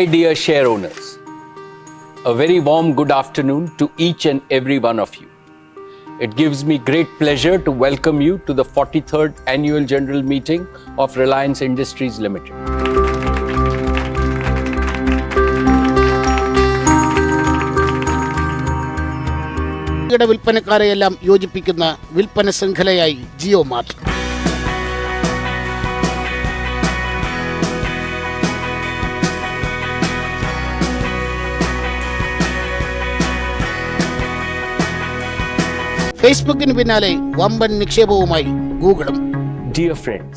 My dear share owners, a very warm good afternoon to each and every one of you. It gives me great pleasure to welcome you to the 43rd Annual General Meeting of Reliance Industries Limited. വിൽപ്പനക്കാരെയെല്ലാം യോജിപ്പിക്കുന്ന വിൽപ്പന ശൃംഖലയായി JioMeet. ഫേസ്ബുക്കിന് പിന്നാലെ വമ്പൻ നിക്ഷേപവുമായി ഗൂഗിളും. Dear friends,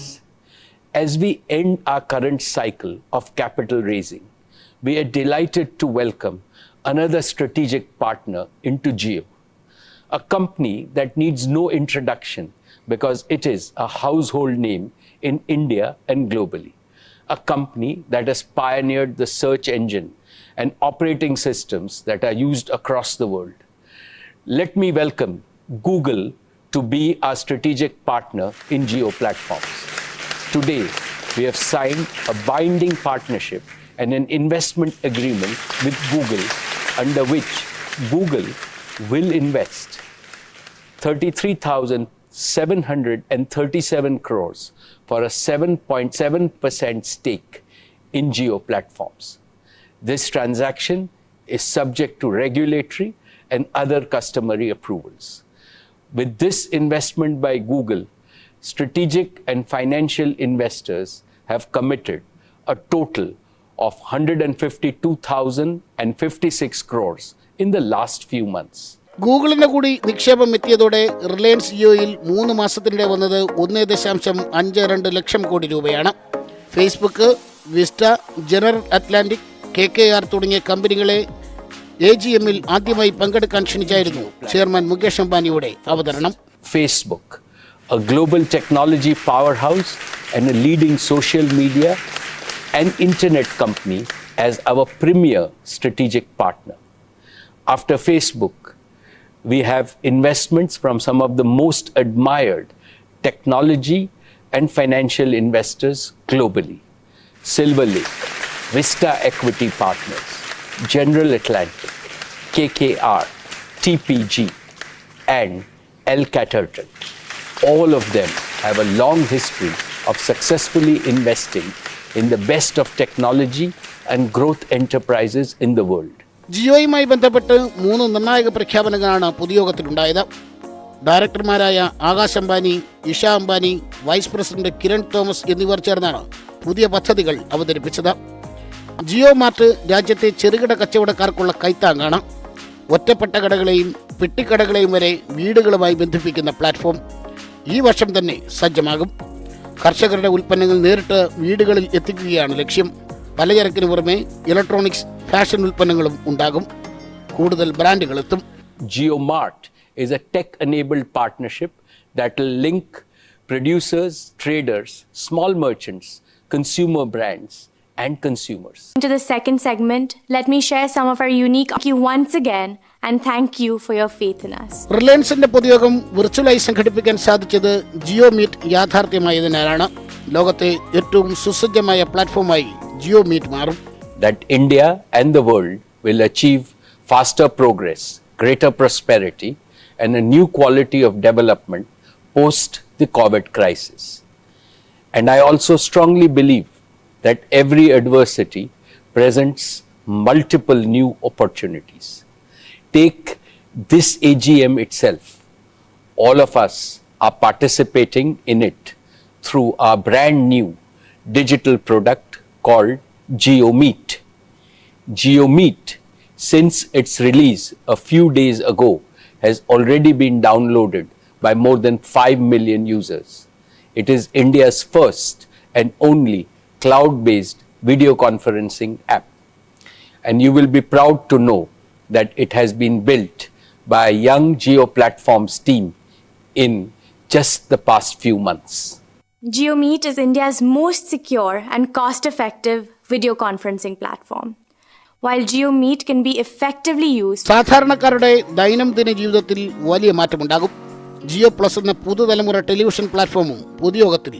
as we end our current cycle of capital raising, we are delighted to welcome another strategic partner into Jio, a company that needs no introduction because it is a household name in India and globally, a company that has pioneered the search engine and operating systems that are used across the world. Let me welcome Google to be our strategic partner in Jio platforms. Today, we have signed a binding partnership and an investment agreement with Google, under which Google will invest 33,737 crores for a 7.7% stake in Jio platforms. This transaction is subject to regulatory and other customary approvals. With this investment by Google, strategic and financial investors have committed a total of 152,056 crores in the last few months. ഗൂഗിളിന്റെ കൂടി നിക്ഷേപം എത്തിയതോടെ Reliance ജിയോയിൽ 3 മാസത്തിനിടെ വന്നത് 1.52 ലക്ഷം കോടി രൂപയാണ്. Facebook, vista, general Atlantic, KKR തുടങ്ങിയ കമ്പനികളെ AGMൽ ആദ്യമായി പങ്കെടുക്കാൻ ക്ഷണിച്ചായിരുന്നു ചെയർമാൻ മുകേഷ് അംബാനിയുടെ അവതരണം. Facebook, a global technology powerhouse and a leading social media and internet company, as our premier strategic partner. After Facebook, we have investments from some of the most admired technology and financial investors globally: Silver Lake, Vista Equity Partners, General Atlantic, KKR, TPG, and Alcaterton. All of them have a long history of successfully investing in the best of technology and growth enterprises in the world. ജിയോയുമായി ബന്ധപ്പെട്ട് 3 നിർണായക പ്രഖ്യാപനങ്ങളാണ് പൊതുയോഗത്തിലുണ്ടായത്. ഡയറക്ടർമാരായ Akash Ambani, Isha Ambani, vice president Kiran Thomas എന്നിവർ ചേർന്നാണ് പുതിയ പദ്ധതികൾ അവതരിപ്പിച്ചത്. JioMeet രാജ്യത്തെ ചെറുകിട കച്ചവടക്കാർക്കുള്ള കൈത്താങ്ങാണ്. ഒറ്റപ്പെട്ട കടകളെയും പെട്ടിക്കടകളെയും വരെ വീടുകളുമായി ബന്ധിപ്പിക്കുന്ന പ്ലാറ്റ്ഫോം ഈ വർഷം തന്നെ സജ്ജമാകും. കർഷകരുടെ ഉൽപ്പന്നങ്ങൾ നേരിട്ട് വീടുകളിൽ എത്തിക്കുകയാണ് ലക്ഷ്യം. പലചരക്കിന് പുറമെ ഇലക്ട്രോണിക്സ്, ഫാഷൻ ഉൽപ്പന്നങ്ങളും ഉണ്ടാകും. കൂടുതൽ ബ്രാൻഡുകൾ എത്തും. JioMeet is a tech-enabled partnership that will link producers, traders, small merchants, consumer brands, and consumers. To the second segment, let me share some of our unique. Thank you once again and thank you for your faith in us. റിലയൻസിന്റെ പൊതുയോഗം വിർച്വലായി സംഘടിപ്പിക്കാൻ സാധിച്ചത് JioMeet യാഥാർത്ഥ്യമായതിനാലാണ്. ലോകത്തെ ഏറ്റവും സുസജ്ജമായ പ്ലാറ്റ്ഫോമായി JioMeet മാറും. That India and the world will achieve faster progress, greater prosperity, and a new quality of development post the COVID crisis. And I also strongly believe that every adversity presents multiple new opportunities. Take this AGM itself. All of us are participating in it through our brand new digital product called JioMeet. JioMeet, since its release a few days ago, has already been downloaded by more than 5 million users. It is India's first and only cloud-based video conferencing app. And you will be proud to know that it has been built by a young Jio Platforms team in just the past few months. JioMeet is India's most secure and cost-effective video conferencing platform. While JioMeet can be effectively used, സാധാരണക്കാരുടെ ദൈനംദിന ജീവിതത്തിൽ വലിയ മാറ്റമുണ്ടാകും. Jio plus എന്ന പുതുതലമുറ television പ്ലാറ്റ്ഫോമും പൊതുയോഗത്തിൽ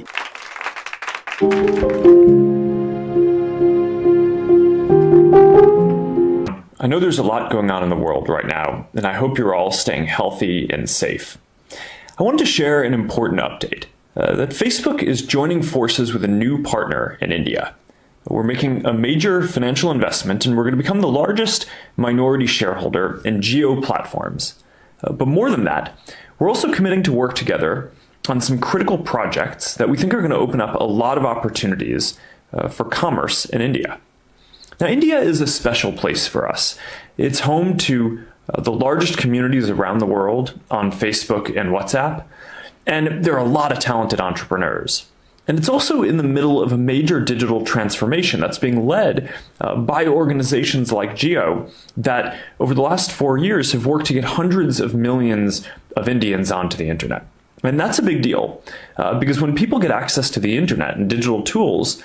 I know there's a lot going on in the world right now, and I hope you're all staying healthy and safe. I wanted to share an important update that Facebook is joining forces with a new partner in India. We're making a major financial investment, and we're going to become the largest minority shareholder in Jio platforms. But more than that, we're also committing to work together on some critical projects that we think are going to open up a lot of opportunities for commerce in India. Now, India is a special place for us. It's home to the largest communities around the world on Facebook and WhatsApp, and there are a lot of talented entrepreneurs. And it's also in the middle of a major digital transformation that's being led by organizations like Jio that over the last 4 years have worked to get hundreds of millions of Indians onto the internet. And that's a big deal because when people get access to the internet and digital tools,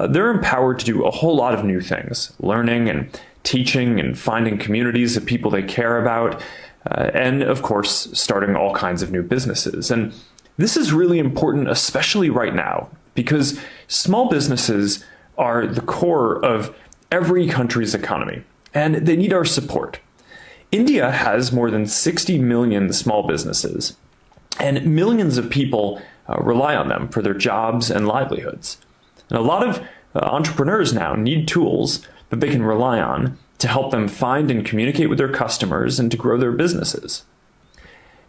they're empowered to do a whole lot of new things, learning and teaching and finding communities of people they care about, and of course, starting all kinds of new businesses. And this is really important, especially right now, because small businesses are the core of every country's economy, and they need our support. India has more than 60 million small businesses, and millions of people rely on them for their jobs and livelihoods. And a lot of entrepreneurs now need tools that they can rely on to help them find and communicate with their customers and to grow their businesses.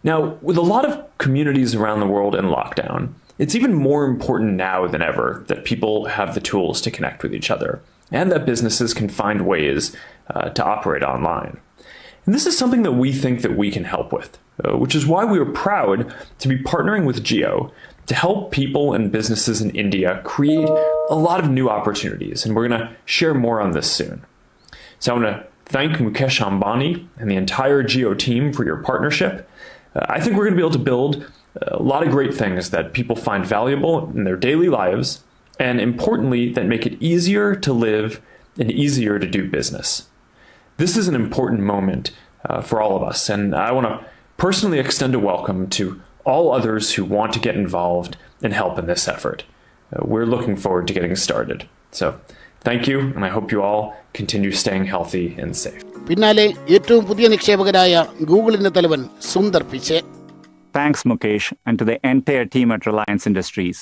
Now, with a lot of communities around the world in lockdown, it's even more important now than ever that people have the tools to connect with each other and that businesses can find ways to operate online. And this is something that we think that we can help with, which is why we are proud to be partnering with Jio to help people and businesses in India create a lot of new opportunities. And we're going to share more on this soon. So I want to thank Mukesh Ambani and the entire Jio team for your partnership. I think we're going to be able to build a lot of great things that people find valuable in their daily lives, and importantly, that make it easier to live and easier to do business. This is an important moment for all of us, and I want to personally extend a welcome to all others who want to get involved and help in this effort. We're looking forward to getting started. So, thank you, and I hope you all continue staying healthy and safe. പിന്നാലെ ഏറ്റവും പുതിയ നിക്ഷേപകരായ ഗൂഗിളിന്റെ തലവൻ Sundar പിച്ചെ. Thanks, Mukesh, and to the entire team at Reliance Industries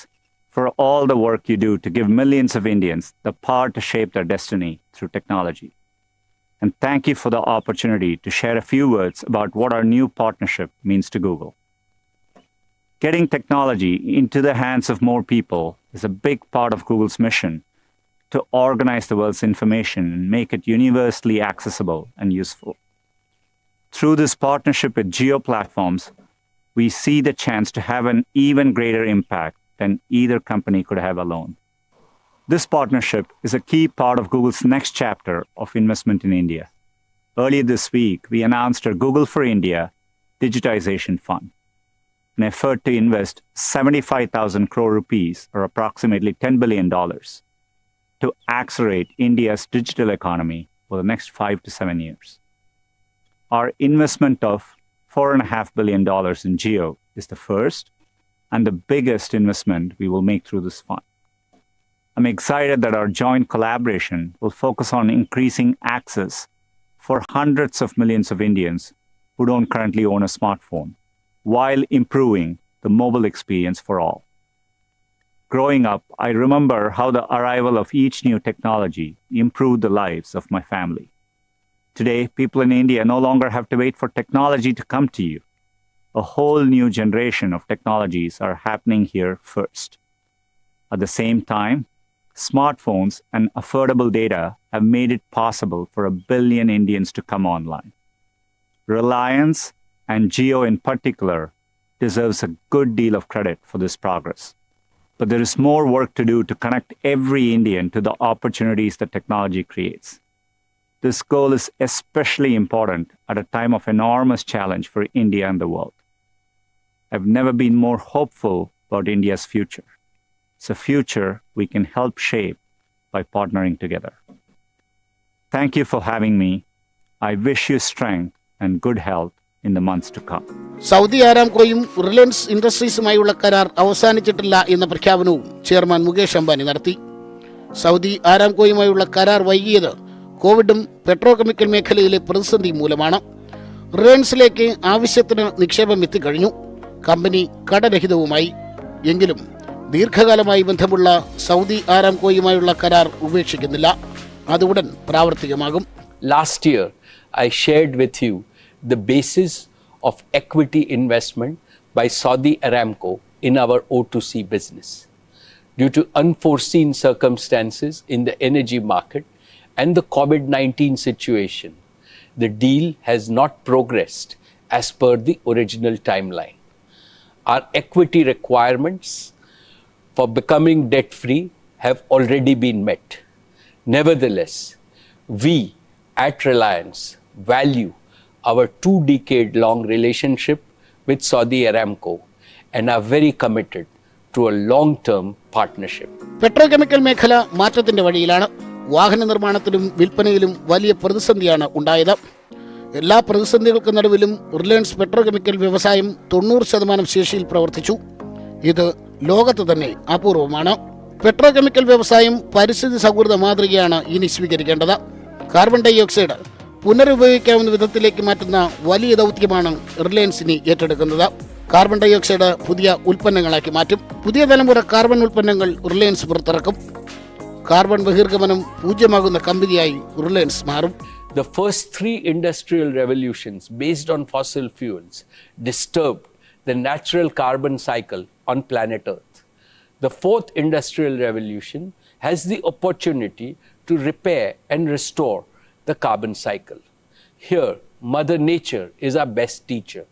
for all the work you do to give millions of Indians the power to shape their destiny through technology. And thank you for the opportunity to share a few words about what our new partnership means to Google. Getting technology into the hands of more people is a big part of Google's mission to organize the world's information and make it universally accessible and useful. Through this partnership with Jio platforms, we see the chance to have an even greater impact than either company could have alone. This partnership is a key part of Google's next chapter of investment in India. Earlier this week, we announced our Google for India Digitization Fund, an effort to invest 75,000 crore rupees, or approximately $10 billion, to accelerate India's digital economy for the next 5 to 7 years. Our investment of $4.5 billion in Jio is the first and the biggest investment we will make through this fund. I'm excited that our joint collaboration will focus on increasing access for hundreds of millions of Indians who don't currently own a smartphone, while improving the mobile experience for all. Growing up, I remember how the arrival of each new technology improved the lives of my family. Today, people in India no longer have to wait for technology to come to you. A whole new generation of technologies are happening here first. At the same time, smartphones and affordable data have made it possible for 1 billion Indians to come online. Reliance, and Jio in particular, deserves a good deal of credit for this progress. But there is more work to do to connect every Indian to the opportunities that technology creates. This goal is especially important at a time of enormous challenge for India and the world. I've never been more hopeful about India's future. It's a future we can help shape by partnering together. Thank you for having me. I wish you strength and good health in the months to come. Saudi ആരാംകോയും റിലയൻസ് ഇൻഡസ്ട്രീസുമായുള്ള കരാർ അവസാനിച്ചിട്ടില്ല എന്ന പ്രഖ്യാപനവും chairman Mukesh Ambani നടത്തി. Saudi ആരാംകോയുമായുള്ള കരാർ വൈകിയത് കോവിഡും പെട്രോ കെമിക്കൽ മേഖലയിലെ പ്രതിസന്ധി മൂലമാണ്. റിലയൻസിലേക്ക് ആവശ്യത്തിന് നിക്ഷേപം എത്തിക്കഴിഞ്ഞു. കമ്പനി കടരഹിതവുമായി. എങ്കിലും ദീർഘകാലമായി ബന്ധമുള്ള സൗദി ആരാംകോയുമായുള്ള കരാർ ഉപേക്ഷിക്കുന്നില്ല. അത് ഉടൻ പ്രാവർത്തികമാകും. Last year, I shared with you the basis of equity investment by Saudi Aramco in our O2C business. Due to unforeseen circumstances in the energy market and the COVID-19 situation, the deal has not progressed as per the original timeline. Our equity requirements for becoming debt-free have already been met. Nevertheless, we at Reliance value our 2-decade-long relationship with Saudi Aramco and are very committed to a long-term partnership. Petrochemical മേഖല മാറ്റത്തിന്റെ വഴിയിലാണ്. വാഹന നിർമ്മാണത്തിലും വിൽപ്പനയിലും വലിയ പ്രതിസന്ധിയാണ് ഉണ്ടായത്. എല്ലാ പ്രതിസന്ധികൾക്ക് നടുവിലും റിലയൻസ് പെട്രോകെമിക്കൽ വ്യവസായം 90% ശേഷിയിൽ പ്രവർത്തിച്ചു. ഇത് ലോകത്ത് തന്നെ അപൂർവമാണ്. പെട്രോകെമിക്കൽ വ്യവസായം പരിസ്ഥിതി സൗഹൃദ മാതൃകയാണ് ഇനി സ്വീകരിക്കേണ്ടത്. കാർബൺ ഡൈ ഓക്സൈഡ് പുനരുപയോഗിക്കാവുന്ന വിധത്തിലേക്ക് മാറ്റുന്ന വലിയ ദൗത്യമാണ് റിലയൻസിന് ഏറ്റെടുക്കുന്നത്. കാർബൺ ഡൈ ഓക്സൈഡ് പുതിയ ഉൽപ്പന്നങ്ങളാക്കി മാറ്റും. പുതിയ തലമുറ കാർബൺ ഉൽപ്പന്നങ്ങൾ റിലയൻസ് പുറത്തിറക്കും. കാർബൺ ബഹിർഗമനം പൂജ്യമാകുന്ന കമ്പനിയായി റിലയൻസ് മാറും. The first 3 industrial revolutions based on fossil fuels disturbed the natural carbon cycle on planet Earth. The 4th industrial revolution has the opportunity to repair and restore the carbon cycle. Here, Mother Nature is our best teacher.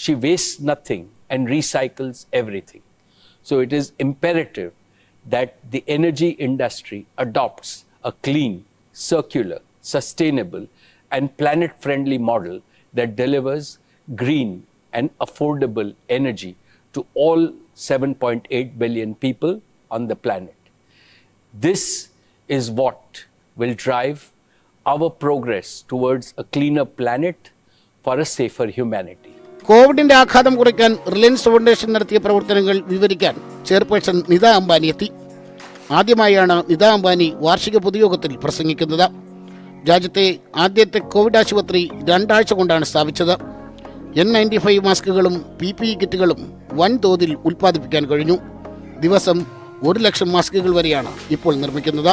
She wastes nothing and recycles everything. So it is imperative that the energy industry adopts a clean, circular, sustainable and planet-friendly model that delivers green and affordable energy to all 7.8 billion people on the planet. This is what will drive our progress towards a cleaner planet for a safer humanity. കോവിഡിന്റെ ആഘാതം കുറയ്ക്കാൻ Reliance foundation നടത്തിയ പ്രവർത്തനങ്ങൾ വിവരിക്കാൻ chairperson Nita Ambani എത്തി. ആദ്യമായാണ് നിത അംബാനി വാർഷിക പൊതുയോഗത്തിൽ പ്രസംഗിക്കുന്നത്. രാജ്യത്തെ ആദ്യത്തെ കോവിഡ് ആശുപത്രി 2 ആഴ്ച കൊണ്ടാണ് സ്ഥാപിച്ചത്. N95 മാസ്കുകളും PPE കിറ്റുകളും വൻതോതിൽ ഉൽപ്പാദിപ്പിക്കാൻ കഴിഞ്ഞു. ദിവസം 1 ലക്ഷം മാസ്കുകൾ വരെയാണ് ഇപ്പോൾ നിർമ്മിക്കുന്നത്.